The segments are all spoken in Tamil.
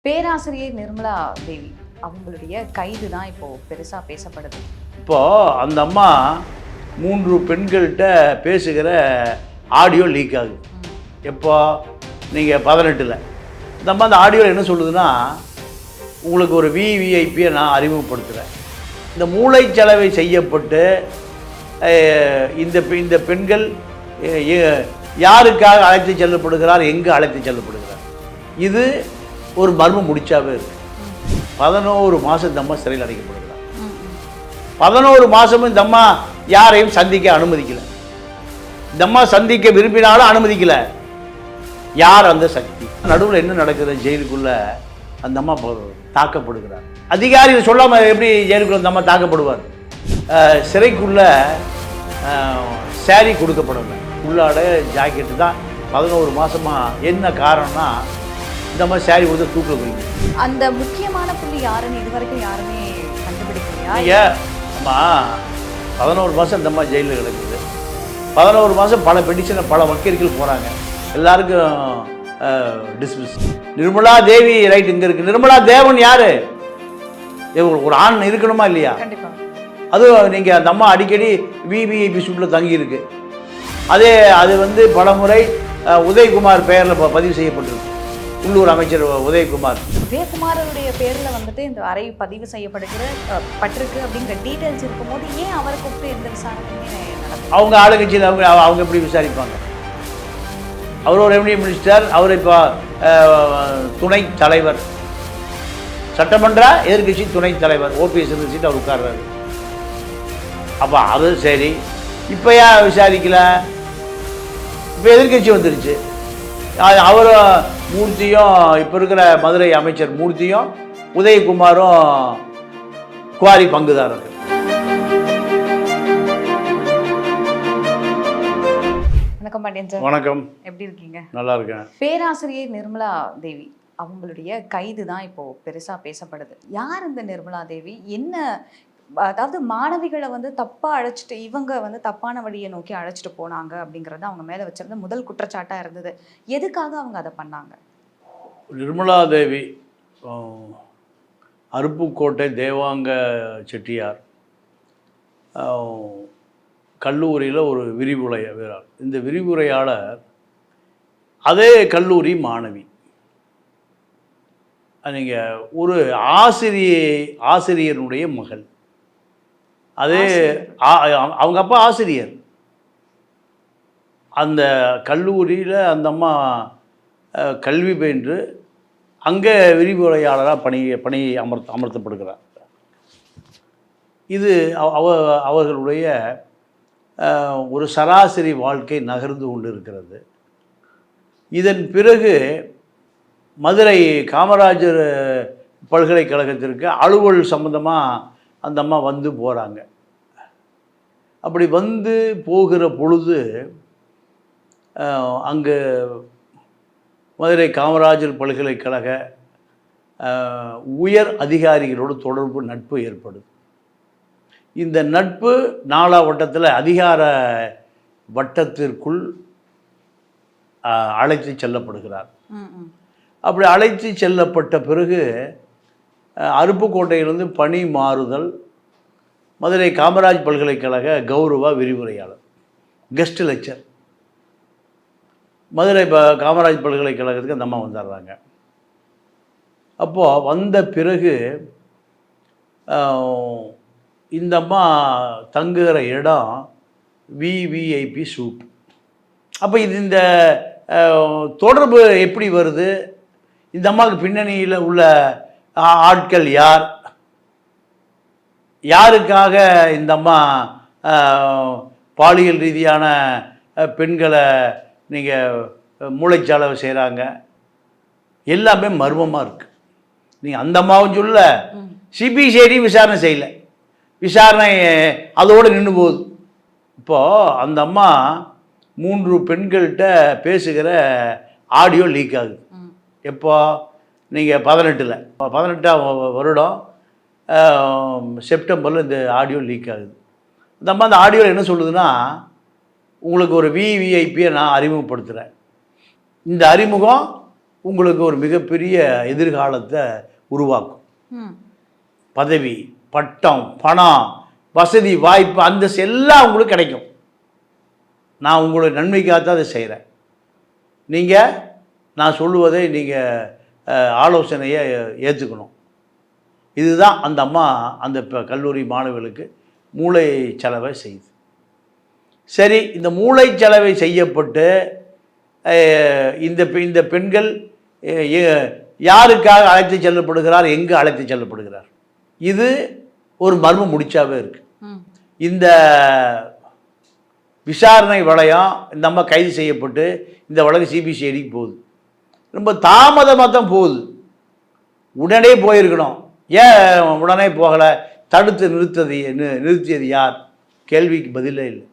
பேராசிரியை நிர்மலா தேவி அவங்களுடைய கைது தான் இப்போ பெருசா பேசப்படுது. இப்போ அந்த அம்மா 3 பெண்கள்கிட்ட பேசுகிற ஆடியோ லீக் ஆகுது. எப்போ நீங்கள் 18ல் இந்த அம்மா அந்த ஆடியோவில் என்ன சொல்லுதுன்னா, உங்களுக்கு ஒரு விவிஐபியை நான் அறிமுகப்படுத்துகிறேன். இந்த மூளைச்சலவை செய்யப்பட்டு இந்த பெண்கள் யாருக்காக அழைத்து செல்லப்படுகிறார், எங்கே அழைத்து செல்லப்படுகிறார், இது ஒரு மர்மம் முடிச்சாவே இருக்கு. 11 மாதம் இந்த அம்மா சிறையில் அடைக்கப்படுகிறார். 11 மாதமும் இந்த அம்மா யாரையும் சந்திக்க அனுமதிக்கல. இந்த அம்மா சந்திக்க விரும்பினாலும் அனுமதிக்கல. யார் அந்த சக்தி? நடுவில் என்ன நடக்குது? ஜெயிலுக்குள்ள அந்த அம்மா தாக்கப்படுகிறார். அதிகாரிகள் சொல்லாம எப்படி ஜெயிலுக்குள்ள அந்த அம்மா தாக்கப்படுவார்? சிறைக்குள்ள சேரீ கொடுக்கப்படலை, உள்ளாட ஜாக்கெட்டு தான். 11 மாதமா என்ன காரணம்னா, இந்த மாதிரி சேரீ கொடுத்து தூக்கில் போய் அந்த முக்கியமான புள்ளி யாருன்னு இதுவரைக்கும் யாருமே கண்டுபிடிக்கலையா? அம்மா 11 மாதம் இந்த மாதிரி ஜெயிலில் கிடக்குது. 11 மாதம் பல பெட்டிஷனை பல வக்கீல்கள் போகிறாங்க, எல்லாருக்கும் டிஸ்மிஸ். நிர்மலா தேவி ரைட் இங்கே இருக்குது. நிர்மலா தேவன் யார்? ஒரு ஆண் இருக்கணுமா இல்லையா? கண்டிப்பா. அதுவும் நீங்கள் அந்த அம்மா அடிக்கடி விவிஐபி சூட்டில் தங்கியிருக்கு. அது பலமுறை உதயகுமார் பெயரில் பதிவு செய்யப்பட்டிருக்கு. உள்ளூர் அமைச்சர் உதயகுமாரோடைய பேரில் இந்த அறை பதிவு செய்யப்பட்டிருக்கு அப்படிங்கிற டீட்டெயில்ஸ் இருக்கும்போது ஏன் அவரை கூப்பிட்டு எந்த விசாரணையுமே நடக்கும்? அவங்க ஆளுங்கட்சியில் அவங்க எப்படி விசாரிப்பாங்க? அவர் ஒரு ரெவன்யூ மினிஸ்டர், அவர் இப்போ துணைத் தலைவர், சட்டமன்ற எதிர்கட்சி துணைத் தலைவர், ஓபிஎஸ் சீட் அவர் உட்கார்றாரு. அப்போ அது சரி, இப்போ ஏன் விசாரிக்கல? இப்போ எதிர்கட்சி வந்துருச்சு. அவர் மூர்த்தியும், இப்போ இருக்கிற மதுரை அமைச்சர் மூர்த்தியும் உதயகுமாரும் குவாரி பங்குதாரர்கள். வணக்கம் பாண்டியன் சார். வணக்கம். எப்படி இருக்கீங்க? நல்லா இருக்கேன். பேராசிரியை நிர்மலா தேவி அவங்களுடைய கைது தான் இப்போ பெருசா பேசப்படுது. யார் இந்த நிர்மலா தேவி? என்ன, அதாவது மாணவிகளை தப்பா அழைச்சிட்டு இவங்க தப்பான வழியை நோக்கி அழைச்சிட்டு போனாங்க அப்படிங்கறது அவங்க மேல வச்சிருந்த முதல் குற்றச்சாட்டா இருந்தது. எதுக்காக அவங்க அதை பண்ணாங்க? நிர்மலா தேவி அருப்புக்கோட்டை தேவாங்க செட்டியார் கல்லூரியில் ஒரு விரிவுரையாளர். இந்த விரிவுரையாளர் அதே கல்லூரி மாணவி. நீங்கள் ஒரு ஆசிரியருடைய மகள். அதே அவங்க அப்பா ஆசிரியர். அந்த கல்லூரியில் அந்த அம்மா கல்வி பயின்று அங்கே விரிவுரையாளராக பணி அமர்த்தப்படுகிறார். இது அவர்களுடைய ஒரு சராசரி வாழ்க்கை நகர்ந்து கொண்டு இருக்கிறது. இதன் பிறகு மதுரை காமராஜர் பல்கலைக்கழகத்திற்கு அலுவல் சம்பந்தமாக அந்த அம்மா போகிறாங்க. அப்படி போகிற பொழுது அங்கே மதுரை காமராஜர் பல்கலைக்கழக உயர் அதிகாரிகளோடு தொடர்பு, நட்பு ஏற்படுது. இந்த நட்பு நாலா வட்டத்தில் அதிகார வட்டத்திற்குள் அழைத்து செல்லப்படுகிறார். அப்படி அழைத்து செல்லப்பட்ட பிறகு அருப்புக்கோட்டையிலிருந்து பணி மாறுதல், மதுரை காமராஜ் பல்கலைக்கழக கௌரவ விரிவுரையாளர், கெஸ்ட் லெக்சர், மதுரை காமராஜ் பல்கலைக்கழகத்துக்கு அந்த அம்மா வந்துடுறாங்க. அப்போது வந்த பிறகு இந்த அம்மா தங்குகிற இடம் விவிஐபி சூட். அப்போ இந்த தொடர்பு எப்படி வருது? இந்த அம்மாவுக்கு பின்னணியில் உள்ள ஆட்கள் யார்? யாருக்காக இந்த அம்மா பாலியல் ரீதியான பெண்களை நீங்கள் மூளைச்சலவை செய்கிறாங்க? எல்லாமே மர்மமாக இருக்குது. நீங்கள் அந்த அம்மாவும் சொல்ல, சிபிசிஐடி விசாரணை செய்யலை, விசாரணை அதோடு நின்று போகுது. இப்போது அந்த அம்மா 3 பெண்கள்கிட்ட பேசுகிற ஆடியோ லீக் ஆகுது. எப்போ? நீங்கள் 18ஆம் வருடம் செப்டம்பரில் இந்த ஆடியோ லீக் ஆகுது. இந்த அம்மா அந்த ஆடியோவில் என்ன சொல்லுதுன்னா, உங்களுக்கு ஒரு விவிஐபியை நான் அறிமுகப்படுத்துகிறேன். இந்த அறிமுகம் உங்களுக்கு ஒரு மிகப்பெரிய எதிர்காலத்தை உருவாக்கும். ம். பதவி, பட்டம், பணம், வசதி, வாய்ப்பு, அந்தஸ்து எல்லாம் உங்களுக்கு கிடைக்கும். நான் உங்களுடைய நன்மைக்காக தான் அதை செய்கிறேன். நீங்கள் நான் சொல்லுவதை நீங்கள் ஆலோசனையை ஏற்றுக்கணும். இதுதான் அந்த அம்மா அந்த கல்லூரி மாணவர்களுக்கு மூளை செலவை செய்யுது. சரி, இந்த மூளை செலவை செய்யப்பட்டு இந்த பெண்கள் யாருக்காக அழைத்து செல்லப்படுகிறார், எங்கே அழைத்து செல்லப்படுகிறார், இது ஒரு மர்மம் முடிச்சாவே இருக்கு. இந்த விசாரணை வளையம் இந்த அம்மா கைது செய்யப்பட்டு இந்த வழக்கு சிபிசிஐடிக்கு போகுது. ரொம்ப தாமதமாக தான் போகுது. உடனே போயிருக்கணும். ஏன் உடனே போகலை? தடுத்து நிறுத்தியது யார்? கேள்விக்கு பதிலே இல்லை.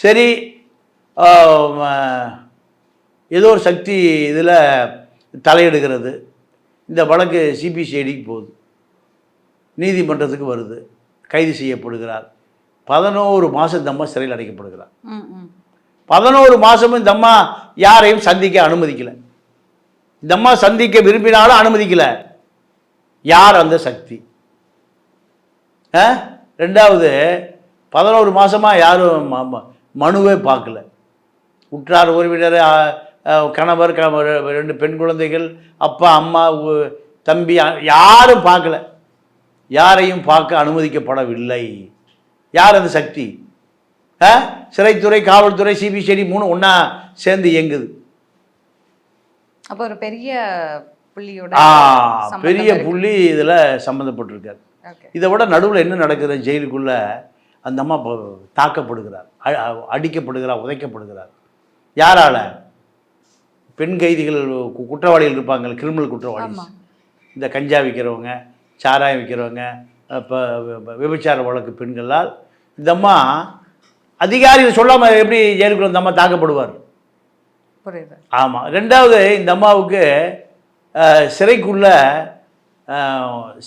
சரி, ஏதோ ஒரு சக்தி இதில் தலையிடுகிறது. இந்த வழக்கு சிபிசிஐடிக்கு போகுது, நீதிமன்றத்துக்கு வருது, கைது செய்யப்படுகிறார். 11 மாதம் இந்த அம்மா சிறையில் அடைக்கப்படுகிறார். 11 மாதமும் இந்த அம்மா யாரையும் சந்திக்க அனுமதிக்கலை. இந்த அம்மா சந்திக்க விரும்பினாலும் அனுமதிக்கலை. யார் அந்த சக்தி? ரெண்டாவது, 11 மாதமாக யாரும் மனுவே பார்க்கல. உற்றார் உறவினர், கணவர், 2 பெண் குழந்தைகள், அப்பா அம்மா தம்பி, யாரும் பார்க்கல. யாரையும் பார்க்க அனுமதிக்கப்படவில்லை. யார் அந்த சக்தி? சிறைத்துறை, காவல்துறை, சிபிசிஐடி 3 ஒன்றா சேர்ந்து இயங்குது. அப்போ ஒரு பெரிய புள்ளியோட பெரிய புள்ளி இதில் சம்மந்தப்பட்டிருக்காரு. இதை விட நடுவில் என்ன நடக்குது? ஜெயிலுக்குள்ளே அந்த அம்மா தாக்கப்படுகிறார், அடிக்கப்படுகிறார், உதைக்கப்படுகிறார். யாரால? பெண் கைதிகள், குற்றவாளிகள் இருப்பாங்க, கிரிமினல் குற்றவாளிகள். இந்த கஞ்சா விற்கிறவங்க, சாராயம் விற்கிறவங்க, இப்போ விபச்சார வழக்கு பெண்களால் இந்த அம்மா அதிகாரிகள் சொல்லாமல் எப்படி ஜெயிலுக்குள்ள இந்த அம்மா தாக்கப்படுவார்? புரியுது. ஆமாம். ரெண்டாவது, இந்த அம்மாவுக்கு சிறைக்குள்ள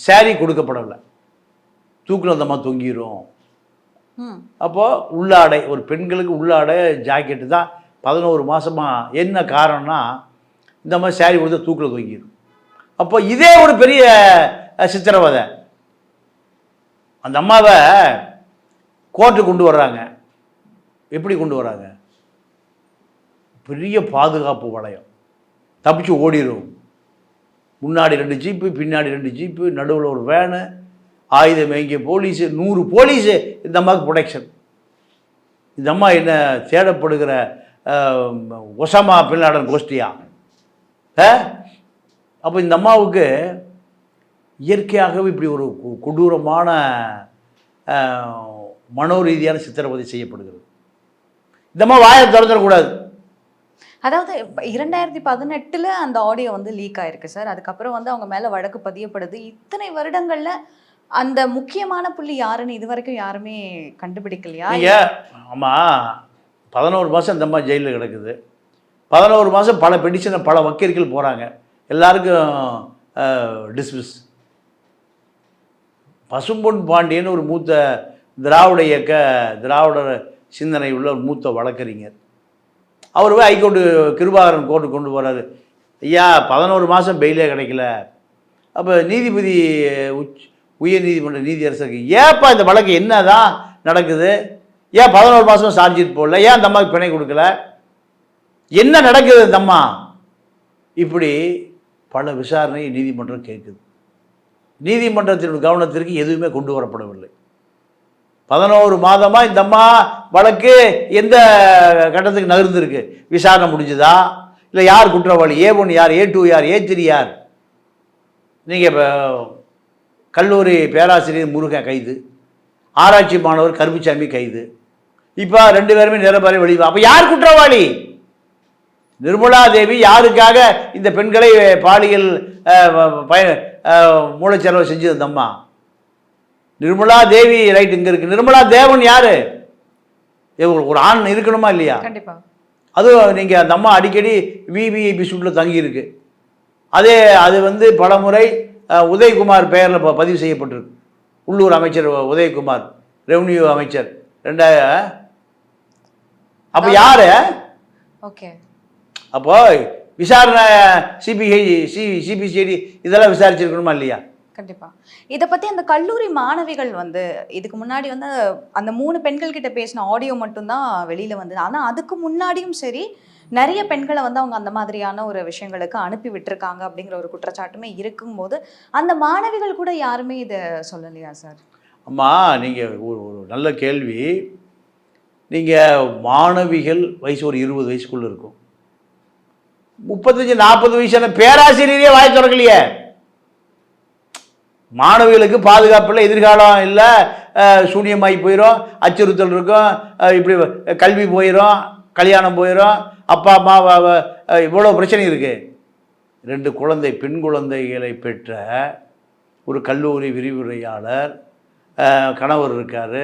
சாரி கொடுக்கப்படலை. தூக்கில் அந்த அம்மா தொங்கிடும். அப்போது உள்ளாடை, ஒரு பெண்களுக்கு உள்ளாடை ஜாக்கெட்டு தான் 11 மாதமாக. என்ன காரணம்னா, இந்த மாதிரி சாரி கொடுத்தா தூக்கில் தொங்கிடும். அப்போ இதே ஒரு பெரிய சித்திரவதை. அந்த அம்மாவை கோர்ட்டு கொண்டு வர்றாங்க. எப்படி கொண்டு வராங்க? பெரிய பாதுகாப்பு வளையம், தப்பிச்சு ஓடிடும். முன்னாடி 2 ஜீப்பு, பின்னாடி 2 ஜீப்பு, நடுவில் ஒரு வேனு, ஆயுதம் வாங்கிய போலீஸு, 100 போலீஸு இந்த அம்மாவுக்கு ப்ரொடெக்ஷன். இந்த அம்மா என்ன தேடப்படுகிற ஒசாமா பின் லாடன் கோஷ்டியா? அப்போ இந்த அம்மாவுக்கு இயற்கையாகவே இப்படி ஒரு கொடூரமான மனோரீதியான சித்திரவதை செய்யப்படுகிறது. இந்த அம்மா வாயை திறந்துடக்கூடாது. அதாவது 2018 அந்த ஆடியோ லீக் ஆயிருக்கு சார். அதுக்கப்புறம் அவங்க மேல வழக்கு பதியப்படுது. இத்தனை வருடங்கள்ல அந்த முக்கியமான புள்ளி யாருன்னு இது வரைக்கும் யாருமே கண்டுபிடிக்கலையா? ஆமாம், 11 மாதம் இந்த அம்மா ஜெயிலில் கிடக்குது. 11 மாதம் பல பெடிஷனை, பல வக்கீல்கள் போகிறாங்க, எல்லாருக்கும் டிஸ்மிஸ். பசும்பொன் பாண்டியன் ஒரு மூத்த திராவிடர் சிந்தனை உள்ள ஒரு மூத்த வழக்கறிஞர். அவர் போய் ஹைகோர்ட்டு, கிருபாகரன் கோர்ட்டு கொண்டு போகிறாரு. ஐயா, 11 மாதம் பெயிலே கிடைக்கல. அப்போ நீதிபதி, உயர் நீதிமன்ற நீதியரசருக்கு, ஏப்பா இந்த வழக்கு என்ன தான் நடக்குது? ஏன் 11 மாதம் சார்ஜிட் போடல? ஏன் அந்த அம்மாவுக்கு பிணை கொடுக்கல? என்ன நடக்குது இந்த அம்மா? இப்படி பல விசாரணை நீதிமன்றம் கேட்குது. நீதிமன்றத்தினுடைய கவனத்திற்கு எதுவுமே கொண்டு வரப்படவில்லை. 11 மாதமாக இந்த அம்மா வழக்கு எந்த கட்டத்துக்கு நகர்ந்துருக்கு? விசாரணை முடிஞ்சுதா? இல்லை யார் குற்றவாளி, A1 யார், A2 யார், A3 யார்? நீங்கள் இப்போ கல்லூரி பேராசிரியர் முருகன் கைது, ஆராய்ச்சி மாணவர் கருப்புசாமி கைது, இப்போ 2 பேருமே நிரபரை வெளியே. அப்போ யார் குற்றவாளி? நிர்மலா தேவி யாருக்காக இந்த பெண்களை பாலியல் மூளைச்செலவு செஞ்சது இந்த அம்மா? நிர்மலா தேவி ரைட் இங்கே இருக்குது. நிர்மலா தேவன் யார்? ஒரு ஆண் இருக்கணுமா இல்லையா? கண்டிப்பா. அதுவும் நீங்கள் அந்த அம்மா அடிக்கடி விவிஐபி சூட்டில் தங்கியிருக்கு. அது பல முறை உதயகுமார் பெயரில் பதிவு செய்யப்பட்டிருக்கு. உள்ளூர் அமைச்சர் உதயகுமார், ரெவன்யூ அமைச்சர். அப்போ யாரு? ஓகே. அப்போ விசாரணை சிபிசிஐடி இதெல்லாம் விசாரிச்சிருக்கணுமா இல்லையா? கண்டிப்பா. இத பத்தி அந்த கல்லூரி மாணவிகள் வந்து இதுக்கு முன்னாடி வந்து அந்த 3 பெண்கள் கிட்ட பேசின ஆடியோ மட்டும்தான் வெளியில வந்தது. ஆனா அதுக்கு முன்னாடியும் சரி நிறைய பெண்களை வந்து அவங்க அந்த மாதிரியான ஒரு விஷயங்களுக்கு அனுப்பி விட்டுருக்காங்க அப்படிங்கிற ஒரு குற்றச்சாட்டுமே இருக்கும்போது அந்த மாணவிகள் கூட யாருமே இதை சொல்லலையா சார்? அம்மா நீங்கள் ஒரு நல்ல கேள்வி. நீங்கள் மாணவிகள் வயசு ஒரு 20 வயசுக்குள்ளே இருக்கும். 35-40 வயசான பேராசிரியரே வாய் திறக்கலையே. மாணவிகளுக்கு பாதுகாப்பு இல்லை, எதிர்காலம் இல்லை, சூனியமாகி போயிடும், அச்சுறுத்தல் இருக்கும், இப்படி கல்வி போயிடும், கல்யாணம் போயிடும், அப்பா அம்மா இவ்வளோ பிரச்சனை இருக்குது. 2 குழந்தை பெண் குழந்தைகளை பெற்ற ஒரு கல்லூரி விரிவுரையாளர், கணவர் இருக்கார்,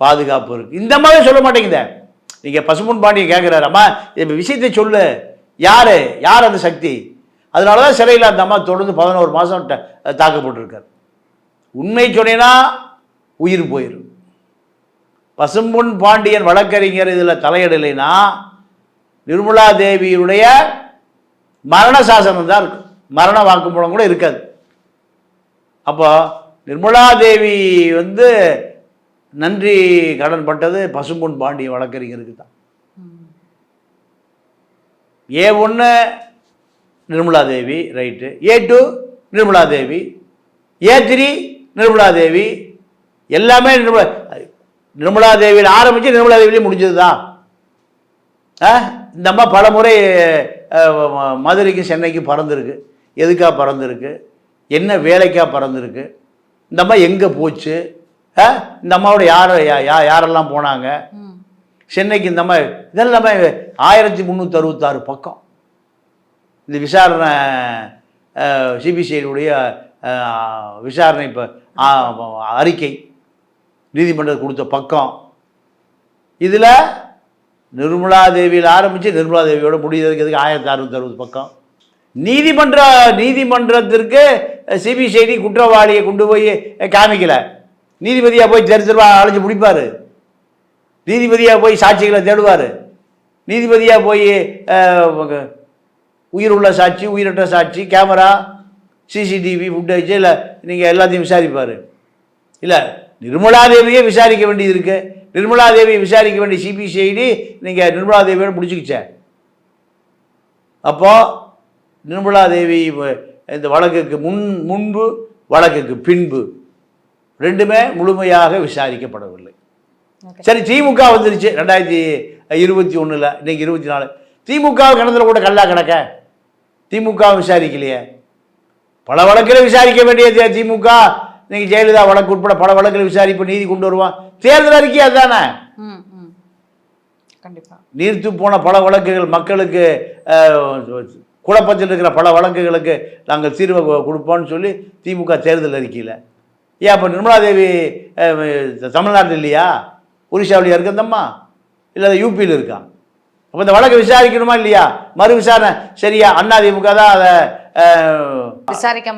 பாதுகாப்பு இருக்குது, இந்த மாதிரி சொல்ல மாட்டேங்குதே. நீங்கள் பசும்பொன் பாண்டியை கேட்குறாரு, அம்மா இந்த விஷயத்தை சொல்லு, யார் அந்த சக்தி? அதனால தான் சிறையில் அந்த அம்மா தொடர்ந்து 11 மாதம் தாக்கப்பட்டிருக்கார். உண்மை சொன்னீங்கன்னா உயிர் போயிடும். பசும்பொன் பாண்டியன் வழக்கறிஞர் இதில் தலையிடலைன்னா நிர்மலா தேவியுடைய மரண சாசனம் தான் இருக்கும், மரண வாக்குமூலம் கூட இருக்காது. அப்போ நிர்மலா தேவி வந்து நன்றி கடன் பட்டது பசும்பொன் பாண்டியன் வழக்கறிஞருக்கு தான். A1 Nirmala Devi right, A2 Nirmala Devi, A3 Nirmala Devi, எல்லாமே நிர்மலா தேவியில் ஆரம்பித்து நிர்மலா தேவியிலே முடிஞ்சது தான். இந்த அம்மா பல முறை மதுரைக்கு சென்னைக்கு பறந்துருக்கு. எதுக்காக பறந்துருக்கு, என்ன வேலைக்காக பறந்துருக்கு, இந்த அம்மா எங்கே போச்சு, இந்த அம்மாவோட யாரெல்லாம் போனாங்க சென்னைக்கு, இந்த அம்மா இதெல்லாம் 1366 பக்கம் இந்த விசாரணை, சிபிசிஐடியுடைய விசாரணை இப்போ அறிக்கை நீதிமன்றம் கொடுத்த பக்கம். இதில் நிர்மலா தேவியில் ஆரம்பித்து நிர்மலா தேவியோட முடியறதுக்கு 1660 பக்கம். நீதிமன்றத்திற்கு சிபிசிஐடி குற்றவாளியை கொண்டு போய் காமிக்கலை. நீதிபதியாக போய் தெருவா அழைச்சி முடிப்பார், நீதிபதியாக போய் சாட்சிகளை தேடுவார், நீதிபதியாக போய் உயிருள்ள சாட்சி, உயிரற்ற சாட்சி, கேமரா, சிசிடிவி ஃபுட்டேஜ் இல்லை நீங்கள் எல்லாத்தையும் விசாரிப்பார். இல்லை, நிர்மலா தேவியே விசாரிக்க வேண்டியது இருக்குது. நிர்மலா தேவியை விசாரிக்க வேண்டிய சிபிசிஐடி நீங்கள் நிர்மலா தேவியோட முடிச்சுக்கிச்ச. அப்போது நிர்மலா தேவி இந்த வழக்குக்கு முன்பு வழக்குக்கு பின்பு ரெண்டுமே முழுமையாக விசாரிக்கப்படவில்லை. சரி, திமுக வந்துருச்சு 2021, இன்னைக்கு 24. திமுக கிணத்துல கூட கல்லா கிடக்க, திமுக விசாரிக்கலையே. பல வழக்கில் விசாரிக்க வேண்டிய திமுக இன்னைக்கு ஜெயலலிதா வழக்கு உட்பட பல வழக்கில் விசாரிப்பு நீதி கொண்டு வருவான். தேர்தல் அறிக்கை அதுதானே. கண்டிப்பா நீர்த்து போன பல வழக்குகள், மக்களுக்கு குழப்பத்தில் இருக்கிற பல வழக்குகளுக்கு நாங்கள் தீர்வு கொடுப்போம்னு சொல்லி திமுக தேர்தல் அறிக்கையில். ஏன் அப்போ நிர்மலா தேவி தமிழ்நாட்டில் இல்லையா, ஒரிசாவிலையா இருக்கு அந்தம்மா, இல்லை யூபியில் இருக்கா? அப்போ இந்த வழக்கை விசாரிக்கணுமா இல்லையா? மறு விசாரணை சரியா? அதிமுக தான் அதை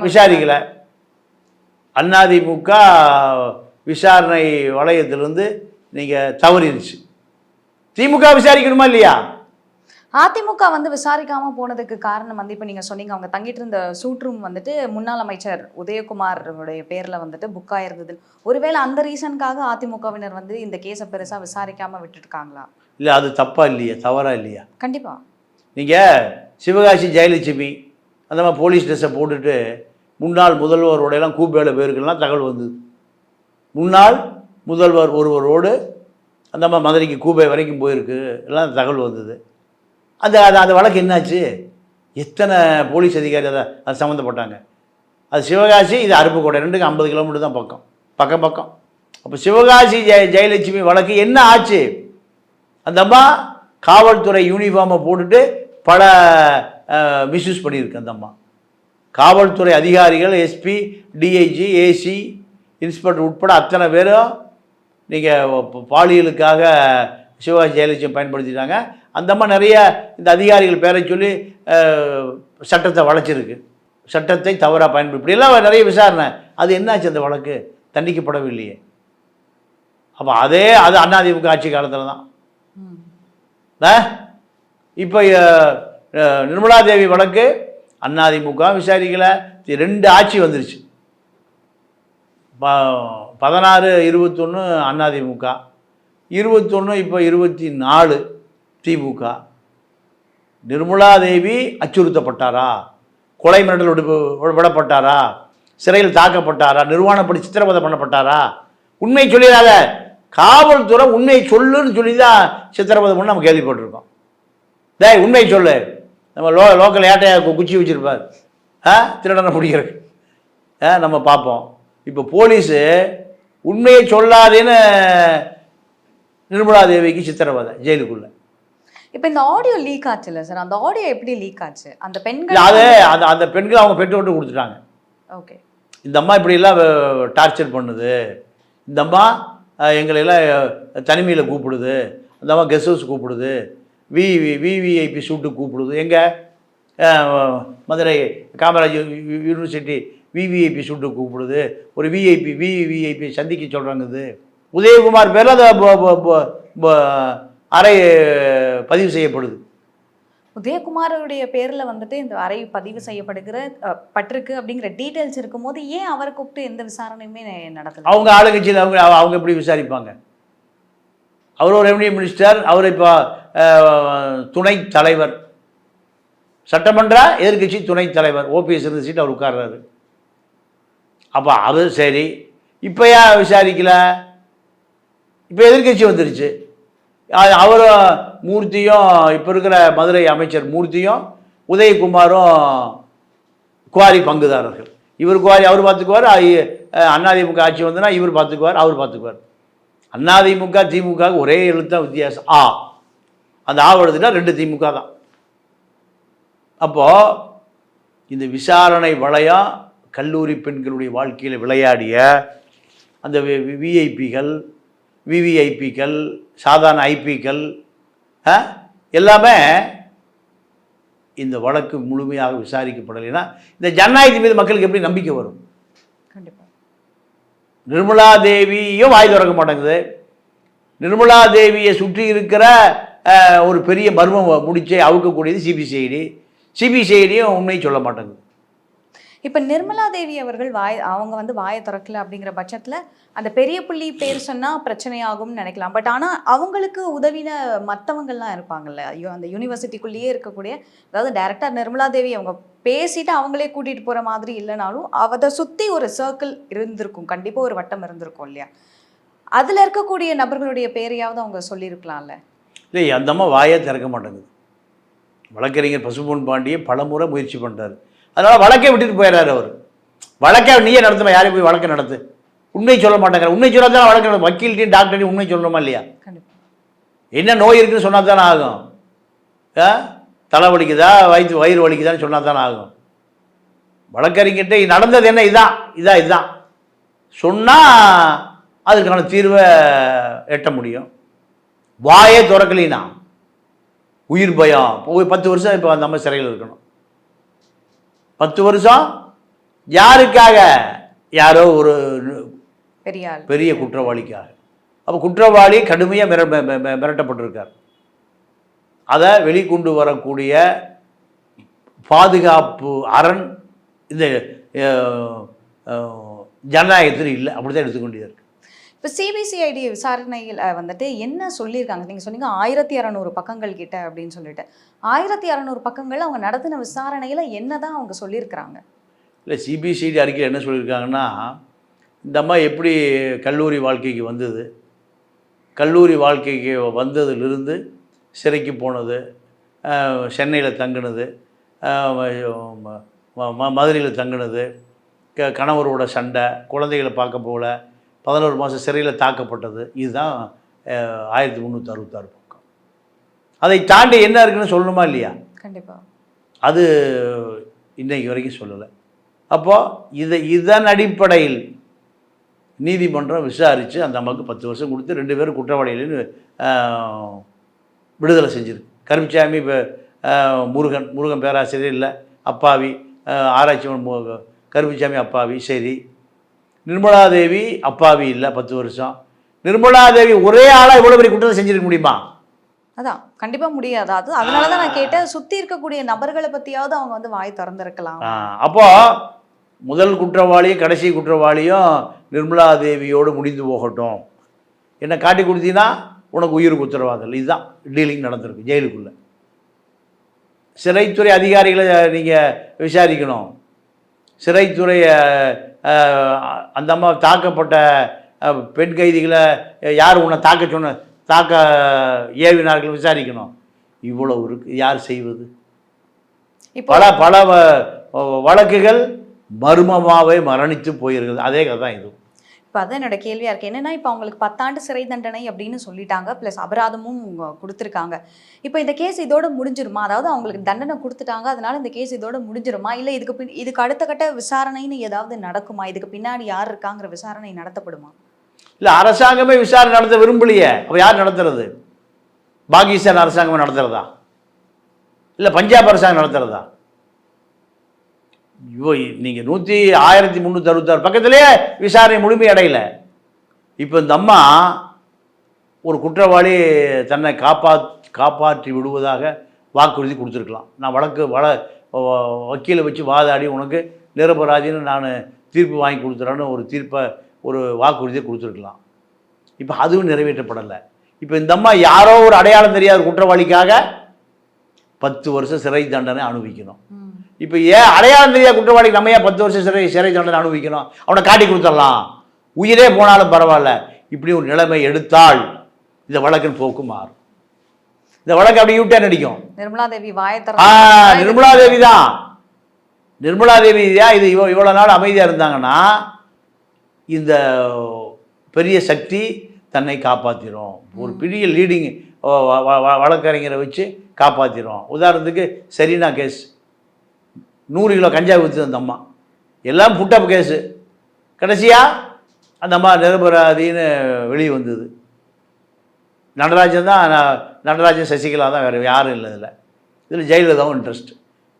விசாரிக்கலை. அதிமுக விசாரணை வளையத்திலிருந்து நீங்கள் தவறிடுச்சு. திமுக விசாரிக்கணுமா இல்லையா? அதிமுக வந்து விசாரிக்காம போனதுக்கு காரணம் வந்து இப்போ நீங்க சொன்னீங்க, அவங்க தங்கிட்டு இருந்த சூட் ரூம் வந்துட்டு முன்னாள் அமைச்சர் உதயகுமாரோடைய பேர்ல வந்துட்டு புக் ஆயிருந்தது. ஒருவேளை அந்த ரீசனுக்காக அதிமுகவினர் வந்து இந்த கேஸை பெருசா விசாரிக்காம விட்டுருக்காங்களா? இல்லை, அது தப்பா இல்லையா, தவறா இல்லையா? கண்டிப்பா. நீங்கள் சிவகாசி ஜெயலட்சுமி அந்த மாதிரி போலீஸ் ட்ரெஸ்ஸை போட்டுட்டு முன்னாள் முதல்வரோடையெல்லாம் கூப்பேல பேருக்கெல்லாம் தகவல் வந்தது. முன்னாள் முதல்வர் ஒருவரோடு அந்த மாதிரி மதுரைக்கு கூப்பை வரைக்கும் போயிருக்கு எல்லாம் தகவல் வந்தது. அந்த வழக்கு என்னாச்சு? எத்தனை போலீஸ் அதிகாரி அது சம்மந்தப்பட்டாங்க? அது சிவகாசி, இது அருப்புக்கோட்டை, 2க்கும் 50 கிலோமீட்டர் தான் பக்கம். அப்போ சிவகாசி ஜெயலட்சுமி வழக்கு என்ன ஆச்சு? அந்த அம்மா காவல்துறை யூனிஃபார்மை போட்டுட்டு பல மிஸ்யூஸ் பண்ணியிருக்கு. அந்த அம்மா காவல்துறை அதிகாரிகள், எஸ்பி, டிஐஜி, ஏசி, இன்ஸ்பெக்டர் உட்பட அத்தனை பேரும் நீங்கள் பாலியலுக்காக சிவகாசி ஜெயலட்சுமி பயன்படுத்திட்டாங்க. அந்த அம்மா நிறைய இந்த அதிகாரிகள் பேரை சொல்லி சட்டத்தை வளைச்சிருக்கு, சட்டத்தை தவறாக பயன்படுத்தி, இப்படியெல்லாம் நிறைய விசாரணை. அது என்னாச்சு? அந்த வழக்கு தண்டிக்கப்படவில்லையே. அப்போ அது அதிமுக ஆட்சி காலத்தில் தான். இப்போ நிர்மலா தேவி வழக்கு அதிமுக விசாரிக்கலை. 2 ஆட்சி வந்துருச்சு. 16, 21 அதிமுக, 21 இப்போ 24 திமுக. நிர்மலா தேவி அச்சுறுத்தப்பட்டாரா, கொலை மிரட்டல் விடப்பட்டாரா, சிறையில் தாக்கப்பட்டாரா, நிர்வாணப்படி சித்திரவதை பண்ணப்பட்டாரா? உண்மை சொல்லிடாத, காவல்துறை உண்மை சொல்லுன்னு சொல்லி தான் சித்திரவதை பண்ணி நம்ம கேள்விப்பட்டிருக்கோம். டேய் உண்மை சொல்லு. நம்ம லோக்கல் ஏட்டையா குச்சி வச்சுருப்பார் திருடனை பிடிக்கிறது நம்ம பார்ப்போம். இப்போ போலீஸு உண்மையை சொல்லாதேன்னு நிர்மலா தேவிக்கு சித்திரவதை ஜெயிலுக்குள்ளே. இப்போ இந்த ஆடியோ லீக் ஆச்சுல்ல சார், அந்த ஆடியோ எப்படி லீக் ஆச்சு? அந்த பெண்கள் அந்த பெண்கள் அவங்க பெற்றோட்டு கொடுத்துட்டாங்க. ஓகே, இந்த அம்மா இப்படிலாம் டார்ச்சர் பண்ணுது, இந்த அம்மா எங்களெல்லாம் தனிமையில் கூப்பிடுது, அந்த அம்மா கெஸ்ட் ஹவுஸ் கூப்பிடுது, விவிஐபி சூட்டு கூப்பிடுது. எங்கே மதுரை காமராஜ் யூனிவர்சிட்டி விவிஐபி சூட்டு கூப்பிடுது, ஒரு விவிஐபி சந்திக்க சொல்கிறாங்க. உதயகுமார் பேரில் அந்த அறை பதிவு செய்யப்படுது. உதயகுமாரோடைய பேரில் வந்துட்டு இந்த அறை பதிவு பட்டிருக்கு அப்படிங்கிற டீட்டெயில்ஸ் இருக்கும்போது ஏன் அவரை கூப்பிட்டு எந்த விசாரணையுமே நடக்கல? அவங்க ஆளுங்கட்சியில் அவங்க எப்படி விசாரிப்பாங்க? அவர் ஒரு ரெவன்யூ மினிஸ்டர், அவர் இப்போ துணைத் தலைவர், சட்டமன்ற எதிர்கட்சி துணைத் தலைவர், ஓபிஎஸ் இருந்த சீட் அவர் உட்கார்றாரு. அப்போ அது சரி, இப்போ ஏன் விசாரிக்கல? இப்போ எதிர்கட்சி வந்துருச்சு. அவரும் மூர்த்தியும், இப்போ இருக்கிற மதுரை அமைச்சர் மூர்த்தியும் உதயகுமாரும் குவாரி பங்குதாரர்கள். இவர் குவாரி அவர் பார்த்துக்குவார், அதிமுக ஆட்சி வந்ததுன்னா இவர் பார்த்துக்குவார், அவர் பார்த்துக்குவார். அதிமுக திமுக ஒரே எழுத்தான் வித்தியாசம், ஆ. அந்த ஆ எழுதுனா 2 திமுக தான். அப்போது இந்த விசாரணை வளையம் கல்லூரி பெண்களுடைய வாழ்க்கையில் விளையாடிய அந்த விவிஐபிகள், சாதாரண ஐபிக்கள் எல்லாமே இந்த வழக்கு முழுமையாக விசாரிக்கப்படலைன்னா இந்த ஜனநாயகத்தின் மீது மக்களுக்கு எப்படி நம்பிக்கை வரும்? கண்டிப்பாக. நிர்மலா தேவியும் வாய் திறக்க மாட்டேங்குது. நிர்மலா தேவியை சுற்றி இருக்கிற ஒரு பெரிய மர்மம் முடிச்சே அவுக்கக்கூடியது சிபிசிஐடியும் உண்மையை சொல்ல மாட்டேங்குது. இப்போ நிர்மலா தேவி அவர்கள் அவங்க வந்து வாயை திறக்கல அப்படிங்கிற பட்சத்தில் அந்த பெரிய புள்ளி பேர் சொன்னால் பிரச்சனையாகும்னு நினைக்கலாம். பட் ஆனால் அவங்களுக்கு உதவின மற்றவங்கள்லாம் இருப்பாங்கல்ல, ஐயோ அந்த யூனிவர்சிட்டிக்குள்ளேயே இருக்கக்கூடிய, அதாவது டைரக்டாக நிர்மலா தேவி அவங்க பேசிட்டு அவங்களே கூட்டிகிட்டு போகிற மாதிரி இல்லைனாலும் அதை சுற்றி ஒரு சர்க்கிள் இருந்திருக்கும், கண்டிப்பாக ஒரு வட்டம் இருந்திருக்கும் இல்லையா? அதில் இருக்கக்கூடிய நபர்களுடைய பேரையாவது அவங்க சொல்லியிருக்கலாம்ல. இல்லை, அந்த அம்மா வாயே திறக்க மாட்டேங்குது. வழக்கறிஞர் பசும்பொன் பாண்டியை பலமுறை முயற்சி பண்ணுறாரு, அதனால் வழக்கை விட்டுட்டு போயிடுறாரு. அவர் வழக்கை நீயே நடத்துமா, யாரையும் போய் வழக்கை நடத்து, உண்மை சொல்ல மாட்டேங்கிற. உண்மை சொன்னால் தான் வழக்கு நடத்தும். வக்கீல்கிட்டையும் டாக்டர்கிட்டையும் உண்மை சொல்லணுமா இல்லையா? என்ன நோய் இருக்குன்னு சொன்னால் தானே ஆகும். தலை வலிக்குதா, வயிறு வலிக்குதான்னு சொன்னால் தானே ஆகும். வழக்கறிஞர்கிட்ட நடந்தது என்ன, இதுதான் சொன்னால் அதுக்கான தீர்வை எட்ட முடியும். வாயே திறக்கலினா உயிர் பயம். 10 வருஷம் இப்போ அந்த அம்மா சிறையில் இருக்கணும். 10 வருஷம் யாருக்காக? யாரோ ஒரு பெரிய குற்றவாளிக்காக. அப்போ குற்றவாளி கடுமையாக மிரட்டப்பட்டிருக்கார். அதை வெளிக்கொண்டு வரக்கூடிய பாதுகாப்பு அரண் இந்த ஜனநாயகத்தில் இல்லை. அப்படி தான் எடுத்துக்கொண்டே இருக்கு. இப்போ சிபிசிஐடி விசாரணையில் வந்துட்டு என்ன சொல்லியிருக்காங்க? நீங்கள் சொன்னீங்க 1200 பக்கங்கள் கிட்ட அப்படின்னு சொல்லிட்டு. 1200 பக்கங்கள் அவங்க நடத்தின விசாரணையில் என்ன தான் அவங்க சொல்லியிருக்கிறாங்க? இல்லை, சிபிசிஐடி அறிக்கையில் என்ன சொல்லியிருக்காங்கன்னா, இந்த அம்மா எப்படி கல்லூரி வாழ்க்கைக்கு வந்தது, கல்லூரி வாழ்க்கைக்கு வந்ததுலேருந்து சிறைக்கு போனது, சென்னையில் தங்கினது, மதுரையில் தங்கினது, கணவரோட சண்டை, குழந்தைகளை பார்க்க போகல, 11 மாதம் சிறையில் தாக்கப்பட்டது, இதுதான் 1366 பக்கம். அதை தாண்டி என்ன இருக்குன்னு சொல்லணுமா இல்லையா? கண்டிப்பாக. அது இன்றைக்கு வரைக்கும் சொல்லலை. அப்போது இதன் அடிப்படையில் நீதிமன்றம் விசாரித்து அந்த அம்மாவுக்கு 10 வருஷம் கொடுத்து 2 பேரும் குற்றவாளிகள்னு விடுதலை செஞ்சிருக்கு. கருப்புசாமி இப்போ முருகன் பேராசிரியர் இல்லை, அப்பாவி, ஆராய்ச்சி கருப்புசாமி அப்பாவி, சரி. நிர்மலா தேவி அப்பாவி இல்லை, 10 வருஷம். நிர்மலா தேவி ஒரே ஆளாக இவ்வளோ பெரிய குற்றத்தை செஞ்சிருக்க முடியுமா? அதான் கண்டிப்பா முடியாது. அதனாலதான் நான் கேட்டேன், சுத்தி இருக்கக்கூடிய நபர்களை பத்தியாவது அவங்க வந்து வாய் திறந்திருக்கலாம். அப்போ முதல் குற்றவாளியும் கடைசி குற்றவாளியும் நிர்மலா தேவியோடு முடிந்து போகட்டும், என்னை காட்டி கொடுத்தீங்கன்னா உனக்கு உயிருக்கு உத்தரவாதம் இல்லை. இதுதான் டீலிங் நடந்திருக்கு ஜெயிலுக்குள்ளே. சிறைத்துறை அதிகாரிகளை நீங்கள் விசாரிக்கணும். சிறைத்துறை அந்த அம்மா தாக்கப்பட்ட பெண் கைதிகளை யார் உன்னை தாக்க ஏவினார்கள் விசாரிக்கணும். இவ்வளவு இருக்கு, யார் செய்வது? பல பல வழக்குகள் மர்மமாகவே மரணித்து போயிருக்குது. அதே கதை தான் இது. இப்போ அதான் என்னோட கேள்வியாக இருக்குது. என்னென்னா இப்போ அவங்களுக்கு 10 ஆண்டு சிறை தண்டனை அப்படின்னு சொல்லிட்டாங்க, ப்ளஸ் அபராதமும் கொடுத்துருக்காங்க. இப்போ இந்த கேஸ் இதோட முடிஞ்சிருமா? அதாவது அவங்களுக்கு தண்டனை கொடுத்துட்டாங்க, அதனால இந்த கேஸ் இதோட முடிஞ்சிருமா? இல்லை இதுக்கு அடுத்த கட்ட விசாரணைன்னு ஏதாவது நடக்குமா? இதுக்கு பின்னாடி யார் இருக்காங்கிற விசாரணை நடத்தப்படுமா? இல்லை, அரசாங்கமே விசாரணை நடத்த விரும்பலையே. அப்போ யார் நடத்துறது? பாகிஸ்தான் அரசாங்கமே நடத்துறதா? இல்லை பஞ்சாப் அரசாங்கம் நடத்துறதா? ஐயோ, நீங்கள் 1366 பக்கத்திலேயே விசாரணை முழுமை அடையலை. இப்போ இந்த அம்மா ஒரு குற்றவாளி தன்னை காப்பாற்றி விடுவதாக வாக்குறுதி கொடுத்துருக்கலாம். நான் வக்கீலை வச்சு வாதாடி உனக்கு நிரபராதின்னு நான் தீர்ப்பு வாங்கி கொடுத்துறேன்னு ஒரு வாக்குறுதியை கொடுத்துருக்கலாம். இப்போ அதுவும் நிறைவேற்றப்படலை. இப்போ இந்த அம்மா யாரோ ஒரு அடையாளம் தெரியாத குற்றவாளிக்காக 10 வருஷம் சிறை தண்டனை அனுபவிக்கணும். இப்போ ஏன் அடையாளம் தெரியாத குற்றவாளிக்கு நம்ம ஏன் 10 வருஷம் சிறை தண்டனை அனுபவிக்கணும்? அவனை காட்டி கொடுத்துடலாம், உயிரே போனாலும் பரவாயில்ல. இப்படி ஒரு நிலைமை எடுத்தால் இந்த வழக்கின் போக்கு மாறும். இந்த வழக்கு அப்படி யூட்டர்ன் அடிக்கும். நிர்மலா தேவி நிர்மலா தேவி தான் இது இவ்வளோ நாள் அமைதியாக இருந்தாங்கன்னா இந்த பெரிய சக்தி தன்னை காப்பாற்றிடும். ஒரு பெரிய லீடிங் வழக்கறிஞரை வச்சு காப்பாற்றிடும். உதாரணத்துக்கு செரீனா கேஸ், 100 கிலோ கஞ்சா விற்று அந்த அம்மா, எல்லாம் புட்டப் கேஸு. கடைசியாக அந்த அம்மா நிரபராதின்னு வெளியே வந்தது. நடராஜன் சசிகலா தான், வேறு யாரும் இல்லை. இதில் ஜெயலலிதாவும் இன்ட்ரெஸ்ட்.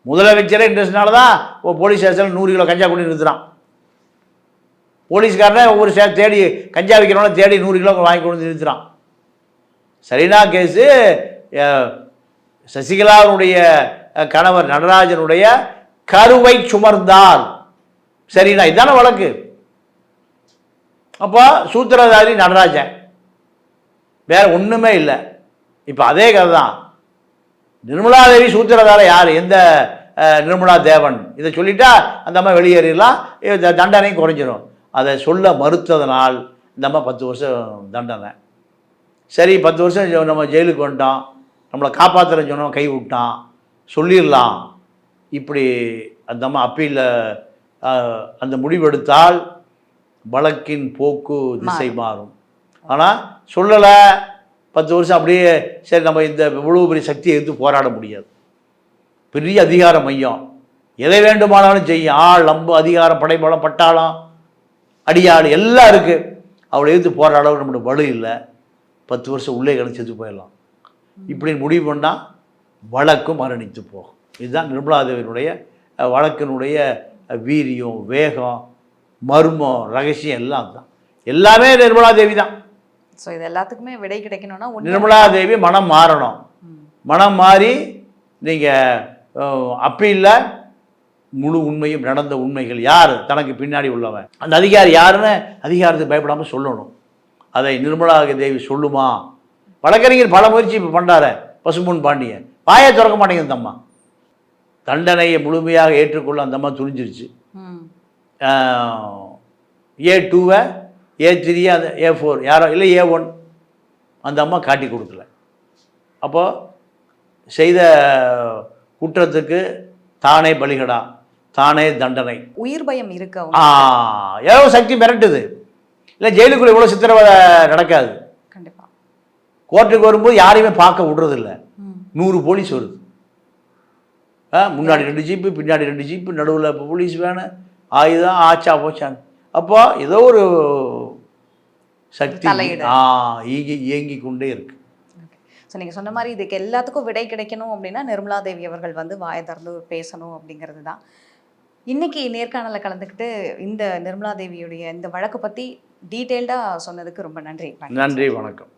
முதலமைச்சரே இன்ட்ரெஸ்ட்னால தான் போலீஸ் ஸ்டேஷனில் 100 கிலோ கஞ்சா கொண்டு நிறுத்துறான். போலீஸ்காரனே ஒவ்வொரு தேடி கஞ்சா விற்கிறவன தேடி 100 கிலோ வாங்கி கொண்டு வந்து நிறுத்துறான். சரினா கேஸு சசிகலாவுடைய கணவர் நடராஜனுடைய கருவை சுமர்ந்தார். சரிண்ணா, இதுதானே வழக்கு. அப்போ சூத்திரதாரி நடராஜன், வேற ஒன்றுமே இல்லை. இப்போ அதே கதை தான். நிர்மலா தேவி சூத்திரதாரி யார்? எந்த நிர்மலா தேவன்? இதை சொல்லிட்டா அந்த அம்மா வெளியேறிடலாம், தண்டனையும் குறைஞ்சிரும். அதை சொல்ல மறுத்ததனால் இந்த அம்மா 10 வருஷம் தண்டனை. சரி, 10 வருஷம் நம்ம ஜெயிலுக்கு வந்துட்டோம், நம்மளை காப்பாற்றுறேன்னு சொன்னோம், கை விட்டான், சொல்லிடலாம். இப்படி அந்த அம்மா அப்பீலில் அந்த முடிவெடுத்தால் வழக்கின் போக்கு திசை மாறும். ஆனால் சொல்லலை, 10 வருஷம் அப்படியே சரி, நம்ம இந்த இவ்வளவு பெரிய சக்தியை எடுத்து போராட முடியாது. பெரிய அதிகார மையம், எதை வேண்டுமானாலும் செய்யும். ஆள், அம்பு, அதிகாரம், படைபலம், பட்டாளம், அடியாள் எல்லாம் இருக்குது. அவளை எடுத்து போகிற அளவுக்கு நம்மளோட வலு இல்லை. 10 வருஷம் உள்ளே கிடச்சி செத்து போயிடலாம். இப்படின்னு முடிவு பண்ணால் வழக்கும் மரணித்து போகும். இதுதான் நிர்மலா தேவியினுடைய வழக்கினுடைய வீரியம், வேகம், மர்மம், ரகசியம் எல்லாம் தான். எல்லாமே நிர்மலா தேவி தான். ஸோ இது எல்லாத்துக்குமே விடை கிடைக்கணும்னா நிர்மலா தேவி மனம் மாறணும். மனம் மாறி நீங்கள் அப்பீலில் முழு உண்மையும், நடந்த உண்மைகள், யார் தனக்கு பின்னாடி உள்ளவன், அந்த அதிகாரி யாருன்னு அதிகாரத்துக்கு பயப்படாமல் சொல்லணும். அதை நிர்மலா தேவி சொல்லுமா? வழக்கறிஞர் பல முயற்சி இப்போ பண்ணுறாரு. பசும்பொன் பாண்டியன் வாயை திறக்க மாட்டேங்குது. அந்த அம்மா தண்டனையை முழுமையாக ஏற்றுக்கொள்ள அந்த அம்மா துணிஞ்சிருச்சு. A2 A3 அந்த A4 யாரோ இல்லை A1 அந்த அம்மா காட்டி கொடுக்கல. அப்போது செய்த குற்றத்துக்கு தானே பலிகடா, தானே தண்டனை. உயிர் பயம் இருக்கு. ஏதோ சக்தி மிரட்டுது. இல்லை ஜெயிலுக்குள்ள இவ்வளோ சித்திரவதை நடக்காது. கண்டிப்பாக கோர்ட்டுக்கு வரும்போது யாரையுமே பார்க்க விடுறதில்ல. 100 போலீஸ் வருது. முன்னாடி 2 ஜீப்பு, பின்னாடி 2 ஜீப்பு, நடுவில் போலீஸ் வேனு, ஆயுதம், ஆச்சா போச்சான்னு. அப்போ ஏதோ ஒரு சக்தி இயங்கி கொண்டே இருக்கு. ஸோ நீங்கள் சொன்ன மாதிரி இதுக்கு எல்லாத்துக்கும் விடை கிடைக்கணும் அப்படின்னா நிர்மலா தேவி அவர்கள் வந்து வாயை திறந்து பேசணும் அப்படிங்கிறது தான். இன்னைக்கு நேர்காணலில் கலந்துக்கிட்டு இந்த நிர்மலா தேவியுடைய இந்த வழக்கை பற்றி டீட்டெயில்டாக சொன்னதுக்கு ரொம்ப நன்றி. நன்றி, வணக்கம்.